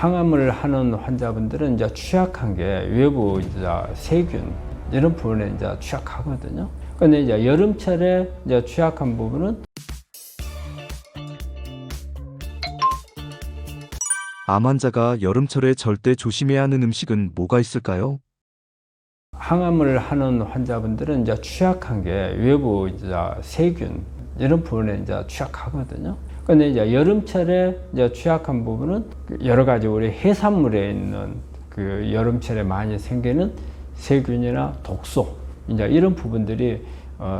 항암을 하는 환자분들은 이제 취약한 게 외부 이제 세균 이런 부분에 이제 취약하거든요. 근데 이제 여름철에 이제 취약한 부분은 암 환자가 여름철에 절대 조심해야 하는 음식은 뭐가 있을까요? 항암을 하는 환자분들은 이제 취약한 게 외부 이제 세균 이런 부분에 이제 취약하거든요. 근데 이제 여름철에 이제 취약한 부분은 여러 가지 우리 해산물에 있는 그 여름철에 많이 생기는 세균이나 독소 이제 이런 부분들이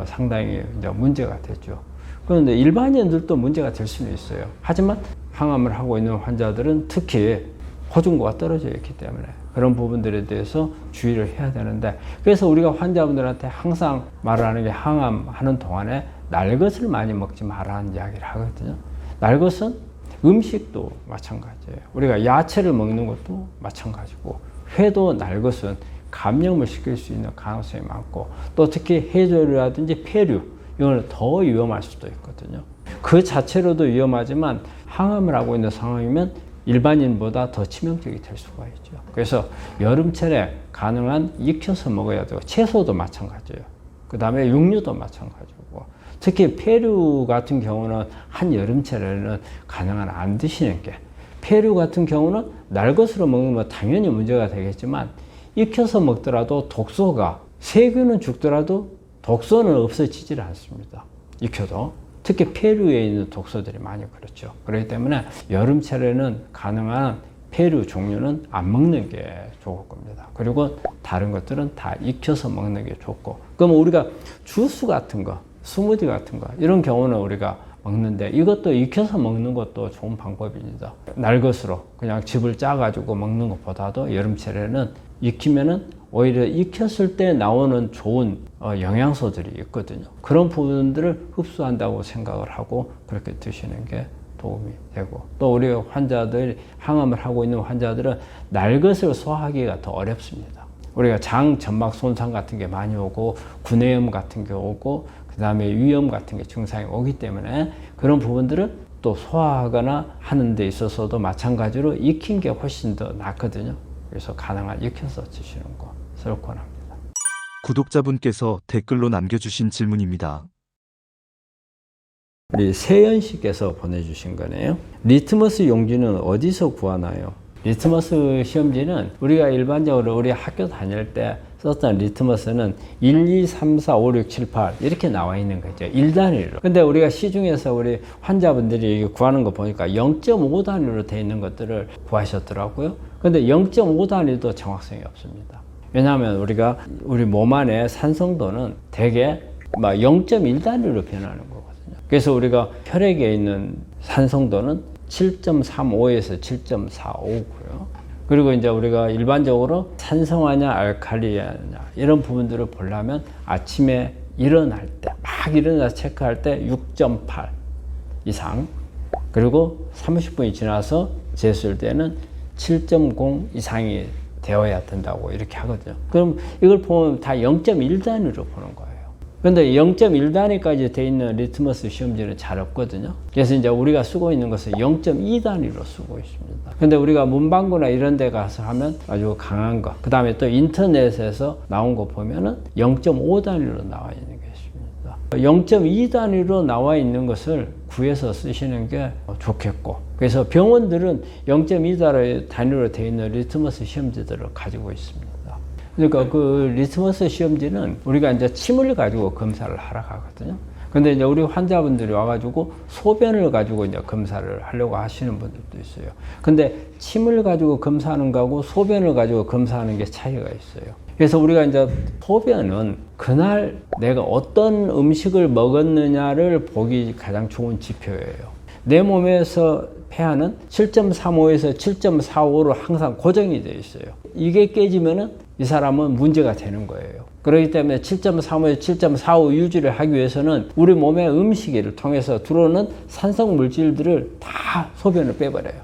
상당히 이제 문제가 되죠. 그런데 일반인들도 문제가 될 수는 있어요. 하지만 항암을 하고 있는 환자들은 특히 호중고가 떨어져 있기 때문에 그런 부분들에 대해서 주의를 해야 되는데, 그래서 우리가 환자분들한테 항상 말하는 게 항암하는 동안에 날것을 많이 먹지 말라는 이야기를 하거든요. 날것은 음식도 마찬가지예요. 우리가 야채를 먹는 것도 마찬가지고, 회도 날것은 감염을 시킬 수 있는 가능성이 많고, 또 특히 해조류라든지 폐류 이거는 더 위험할 수도 있거든요. 그 자체로도 위험하지만 항암을 하고 있는 상황이면 일반인보다 더 치명적이 될 수가 있죠. 그래서 여름철에 가능한 익혀서 먹어야 되고, 채소도 마찬가지예요. 그 다음에 육류도 마찬가지고, 특히 폐류 같은 경우는 한 여름철에는 가능한 안 드시는 게, 폐류 같은 경우는 날것으로 먹는 건 당연히 문제가 되겠지만 익혀서 먹더라도 독소가, 세균은 죽더라도 독소는 없어지질 않습니다. 익혀도. 특히 폐류에 있는 독소들이 많이 그렇죠. 그렇기 때문에 여름철에는 가능한 폐류 종류는 안 먹는 게 좋을 겁니다. 그리고 다른 것들은 다 익혀서 먹는 게 좋고, 그럼 우리가 주스 같은 거, 스무디 같은 거 이런 경우는 우리가 먹는데, 이것도 익혀서 먹는 것도 좋은 방법입니다. 날것으로 그냥 즙을 짜가지고 먹는 것보다도 여름철에는 익히면은 오히려 익혔을 때 나오는 좋은 영양소들이 있거든요. 그런 부분들을 흡수한다고 생각을 하고 그렇게 드시는 게 도움이 되고, 또 우리 환자들, 항암을 하고 있는 환자들은 날것을 소화하기가 더 어렵습니다. 우리가 장 점막 손상 같은 게 많이 오고, 구내염 같은 게 오고, 그 다음에 위염 같은 게 증상이 오기 때문에 그런 부분들은 또 소화하거나 하는 데 있어서도 마찬가지로 익힌 게 훨씬 더 낫거든요. 그래서 가능한 익혀서 드시는 것을 권합니다. 구독자분께서 댓글로 남겨주신 질문입니다. 우리 세연 씨께서 보내주신 거네요. 리트머스 용지는 어디서 구하나요? 리트머스 시험지는 우리가 일반적으로 우리 학교 다닐 때 썼던 리트머스는 1, 2, 3, 4, 5, 6, 7, 8 이렇게 나와 있는 거죠. 1단위로. 근데 우리가 시중에서 우리 환자분들이 구하는 거 보니까 0.5단위로 되어 있는 것들을 구하셨더라고요. 근데 0.5단위도 정확성이 없습니다. 왜냐하면 우리 몸 안에 산성도는 대개 0.1단위로 변하는 거거든요. 그래서 우리가 혈액에 있는 산성도는 7.35에서 7.45고요. 그리고 이제 우리가 일반적으로 산성하냐 알칼리냐 이런 부분들을 보려면 아침에 일어날 때, 막 일어나서 체크할 때 6.8 이상, 그리고 30분이 지나서 재수할 때는 7.0 이상이 되어야 된다고 이렇게 하거든요. 그럼 이걸 보면 다 0.1단위로 보는 거예요. 근데 0.1단위까지 돼 있는 리트머스 시험지는 잘 없거든요. 그래서 이제 우리가 쓰고 있는 것은 0.2단위로 쓰고 있습니다. 근데 우리가 문방구나 이런 데 가서 하면 아주 강한 거, 그 다음에 또 인터넷에서 나온 거 보면은 0.5단위로 나와 있는 게 있습니다. 0.2단위로 나와 있는 것을 구해서 쓰시는 게 좋겠고, 그래서 병원들은 0.2단위로 돼 있는 리트머스 시험지들을 가지고 있습니다. 그러니까 그 리트머스 시험지는 우리가 이제 침을 가지고 검사를 하러 가거든요. 근데 이제 우리 환자분들이 와가지고 소변을 가지고 이제 검사를 하려고 하시는 분들도 있어요. 근데 침을 가지고 검사하는 거하고 소변을 가지고 검사하는 게 차이가 있어요. 그래서 우리가 이제 소변은 그날 내가 어떤 음식을 먹었느냐를 보기 가장 좋은 지표예요. 내 몸에서 폐하는 7.35에서 7.45로 항상 고정이 되어 있어요. 이게 깨지면은 이 사람은 문제가 되는 거예요. 그렇기 때문에 7.35에서 7.45 유지를 하기 위해서는 우리 몸의 음식을 통해서 들어오는 산성 물질들을 다 소변을 빼버려요.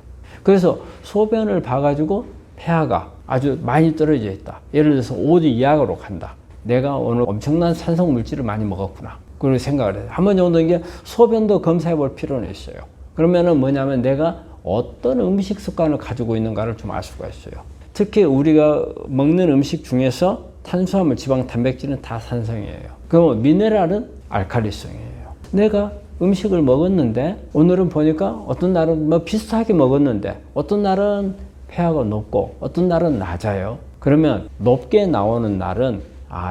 그래서 소변을 봐가지고 폐하가 아주 많이 떨어져 있다. 예를 들어서 5도 이하로 간다. 내가 오늘 엄청난 산성 물질을 많이 먹었구나. 그런 생각을 해요. 한 번 정도 이게 소변도 검사해 볼 필요는 있어요. 그러면은 뭐냐면 내가 어떤 음식 습관을 가지고 있는가를 좀 알 수가 있어요. 특히 우리가 먹는 음식 중에서 탄수화물, 지방, 단백질은 다 산성이에요. 그럼 미네랄은 알칼리성이에요. 내가 음식을 먹었는데 오늘은 보니까 어떤 날은 뭐 비슷하게 먹었는데 어떤 날은 pH가 높고 어떤 날은 낮아요. 그러면 높게 나오는 날은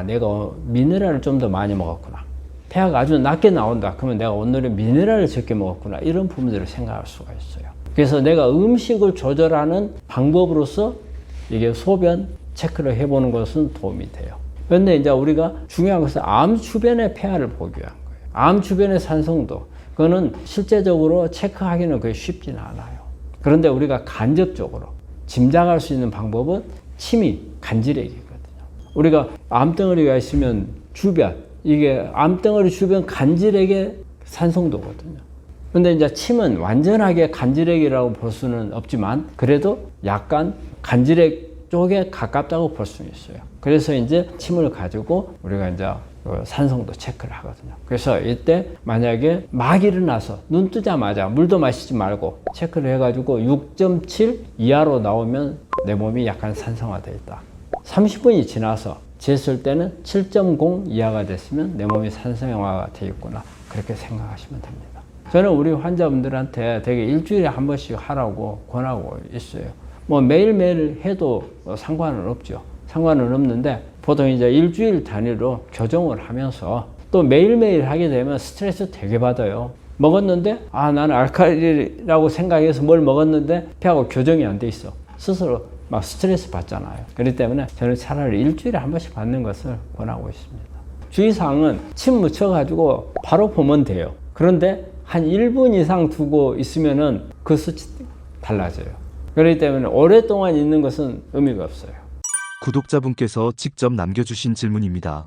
내가 미네랄을 좀 더 많이 먹었구나. pH가 아주 낮게 나온다. 그러면 내가 오늘은 미네랄을 적게 먹었구나. 이런 부분들을 생각할 수가 있어요. 그래서 내가 음식을 조절하는 방법으로서 이게 소변 체크를 해보는 것은 도움이 돼요. 그런데 이제 우리가 중요한 것은 암 주변의 pH를 보기 위한 거예요. 암 주변의 산성도. 그거는 실제적으로 체크하기는 그게 쉽지는 않아요. 그런데 우리가 간접적으로 짐작할 수 있는 방법은 침이 간질액이거든요. 우리가 암덩어리가 있으면 주변, 이게 암덩어리 주변 간질액의 산성도거든요. 근데 이제 침은 완전하게 간질액이라고 볼 수는 없지만 그래도 약간 간질액 쪽에 가깝다고 볼 수 있어요. 그래서 이제 침을 가지고 우리가 이제 산성도 체크를 하거든요. 그래서 이때 만약에 막 일어나서 눈 뜨자마자 물도 마시지 말고 체크를 해가지고 6.7 이하로 나오면 내 몸이 약간 산성화되어 있다. 30분이 지나서 쟀을 때는 7.0 이하가 됐으면 내 몸이 산성화가 되어 있구나. 그렇게 생각하시면 됩니다. 저는 우리 환자분들한테 되게 일주일에 한 번씩 하라고 권하고 있어요. 뭐 매일매일 해도 상관은 없죠. 상관은 없는데 보통 이제 일주일 단위로 교정을 하면서 또 매일매일 하게 되면 스트레스 되게 받아요. 먹었는데 나는 알칼리라고 생각해서 뭘 먹었는데 pH가 교정이 안 돼 있어. 스스로 막 스트레스 받잖아요. 그렇기 때문에 저는 차라리 일주일에 한 번씩 받는 것을 권하고 있습니다. 주의사항은 침 묻혀가지고 바로 보면 돼요. 그런데 한 1분 이상 두고 있으면은 그 수치 달라져요. 그렇기 때문에 오랫동안 있는 것은 의미가 없어요. 구독자분께서 직접 남겨주신 질문입니다.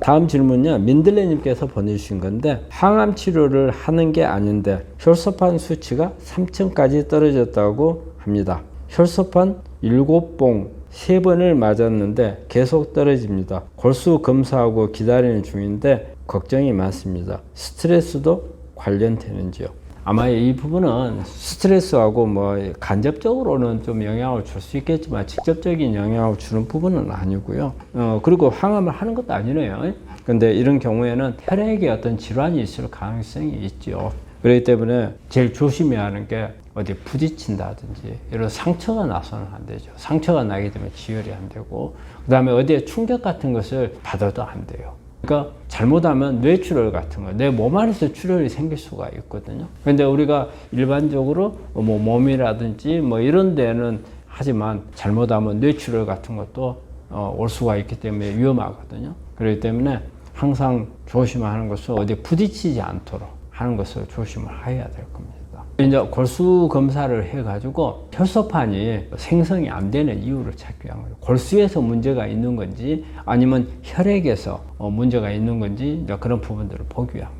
다음 질문은요, 민들레님께서 보내주신 건데, 항암 치료를 하는 게 아닌데 혈소판 수치가 3층까지 떨어졌다고 합니다. 혈소판 7봉 3번을 맞았는데 계속 떨어집니다. 골수 검사하고 기다리는 중인데 걱정이 많습니다. 스트레스도 관련되는지요? 아마 이 부분은 스트레스하고 뭐 간접적으로는 좀 영향을 줄 수 있겠지만 직접적인 영향을 주는 부분은 아니고요. 그리고 항암을 하는 것도 아니네요. 근데 이런 경우에는 혈액에 어떤 질환이 있을 가능성이 있죠. 그렇기 때문에 제일 조심해야 하는 게 어디 부딪힌다든지 이런 상처가 나서는 안 되죠. 상처가 나게 되면 지혈이 안 되고, 그 다음에 어디에 충격 같은 것을 받아도 안 돼요. 그러니까 잘못하면 뇌출혈 같은 거, 내 몸 안에서 출혈이 생길 수가 있거든요. 그런데 우리가 일반적으로 뭐 몸이라든지 뭐 이런 데는 하지만 잘못하면 뇌출혈 같은 것도 올 수가 있기 때문에 위험하거든요. 그렇기 때문에 항상 조심하는 것은 어디 부딪히지 않도록 하는 것을 조심을 해야 될 겁니다. 이제 골수 검사를 해가지고 혈소판이 생성이 안 되는 이유를 찾기 위한 거예요. 골수에서 문제가 있는 건지 아니면 혈액에서 문제가 있는 건지 그런 부분들을 보기 위한 거예요.